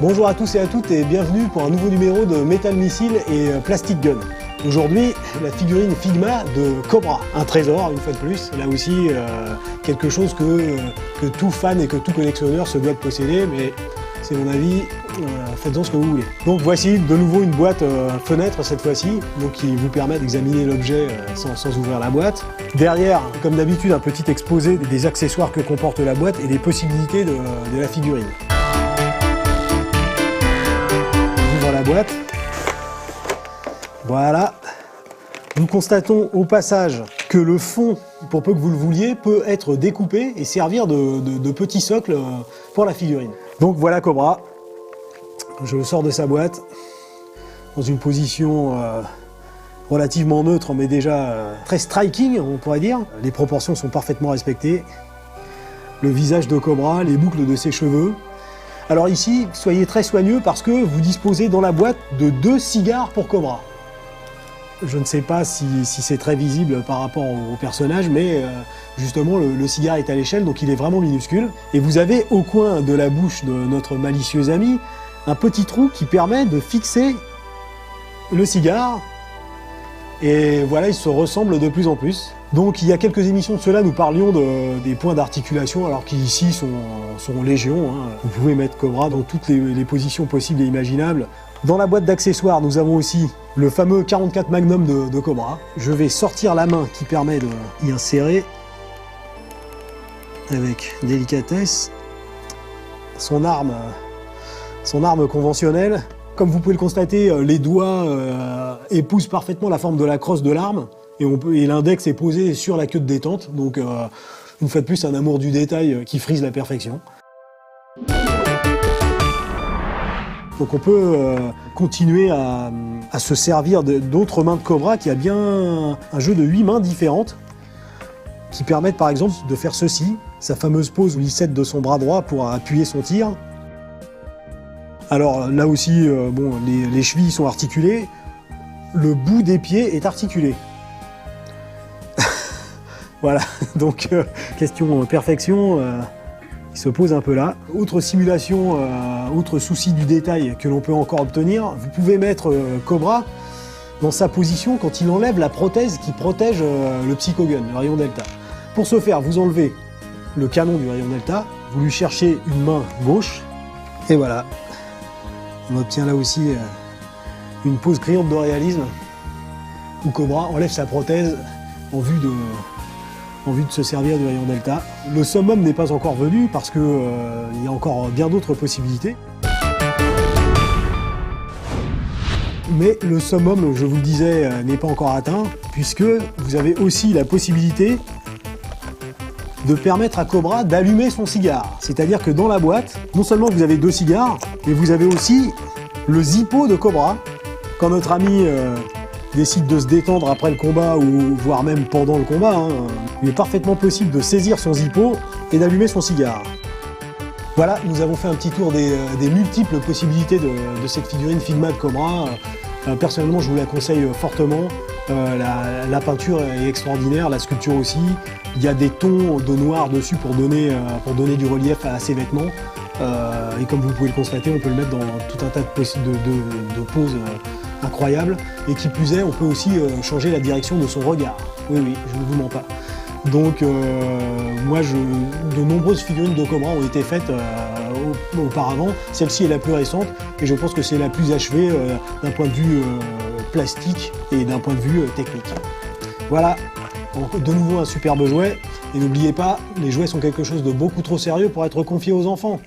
Bonjour à tous et à toutes et bienvenue pour un nouveau numéro de Metal Missile et Plastic Gun. Aujourd'hui, la figurine Figma de Cobra, un trésor une fois de plus, là aussi quelque chose que tout fan et que tout collectionneur se doit de posséder, mais c'est mon avis, faites-en ce que vous voulez. Donc voici de nouveau une boîte fenêtre cette fois-ci, donc qui vous permet d'examiner l'objet sans ouvrir la boîte. Derrière, comme d'habitude, un petit exposé des accessoires que comporte la boîte et des possibilités de la figurine. J'ouvre la boîte. Voilà. Nous constatons au passage que le fond, pour peu que vous le vouliez, peut être découpé et servir de petit socle pour la figurine. Donc voilà Cobra. Je le sors de sa boîte dans une position relativement neutre, mais déjà très striking, on pourrait dire. Les proportions sont parfaitement respectées. Le visage de Cobra, les boucles de ses cheveux. Alors ici, soyez très soigneux parce que vous disposez dans la boîte de 2 cigares pour Cobra. Je ne sais pas si c'est très visible par rapport au personnage, mais justement le cigare est à l'échelle, donc il est vraiment minuscule. Et vous avez au coin de la bouche de notre malicieux ami un petit trou qui permet de fixer le cigare. Et voilà, il se ressemble de plus en plus. Donc il y a quelques émissions de cela, nous parlions des points d'articulation, alors qu'ici sont légion. Hein. Vous pouvez mettre Cobra dans toutes les positions possibles et imaginables. Dans la boîte d'accessoires, nous avons aussi le fameux 44 Magnum de Cobra. Je vais sortir la main qui permet d'y insérer avec délicatesse son arme conventionnelle. Comme vous pouvez le constater, les doigts épousent parfaitement la forme de la crosse de l'arme et l'index est posé sur la queue de détente. Donc, une fois de plus, un amour du détail qui frise la perfection. Donc on peut continuer à se servir d'autres mains de Cobra qui a bien un jeu de 8 mains différentes qui permettent par exemple de faire ceci, sa fameuse pose lissette de son bras droit pour appuyer son tir. Alors là aussi, bon, les chevilles sont articulées, le bout des pieds est articulé. Voilà, donc question perfection. Il se pose un peu là. Autre simulation, autre souci du détail que l'on peut encore obtenir, vous pouvez mettre Cobra dans sa position quand il enlève la prothèse qui protège le Psychogun, le rayon delta. Pour ce faire, vous enlevez le canon du rayon delta, vous lui cherchez une main gauche, et voilà. On obtient là aussi une pose criante de réalisme où Cobra enlève sa prothèse en vue de se servir du rayon delta. Le summum n'est pas encore venu parce qu'il y a encore bien d'autres possibilités. Mais le summum, je vous le disais, n'est pas encore atteint puisque vous avez aussi la possibilité de permettre à Cobra d'allumer son cigare. C'est-à-dire que dans la boîte, non seulement vous avez 2 cigares, mais vous avez aussi le Zippo de Cobra. Quand notre ami décide de se détendre après le combat ou voire même pendant le combat, hein, il est parfaitement possible de saisir son Zippo et d'allumer son cigare. Voilà, nous avons fait un petit tour des multiples possibilités de cette figurine Figma de Cobra. Personnellement, je vous la conseille fortement. La peinture est extraordinaire, la sculpture aussi. Il y a des tons de noir dessus pour donner du relief à ses vêtements. Et comme vous pouvez le constater, on peut le mettre dans tout un tas de poses incroyables. Et qui plus est, on peut aussi changer la direction de son regard. Oui, oui, je ne vous mens pas. Donc, moi, de nombreuses figurines de Cobra ont été faites auparavant. Celle-ci est la plus récente et je pense que c'est la plus achevée d'un point de vue plastique et d'un point de vue technique. Voilà, donc, de nouveau un superbe jouet. Et n'oubliez pas, les jouets sont quelque chose de beaucoup trop sérieux pour être confiés aux enfants.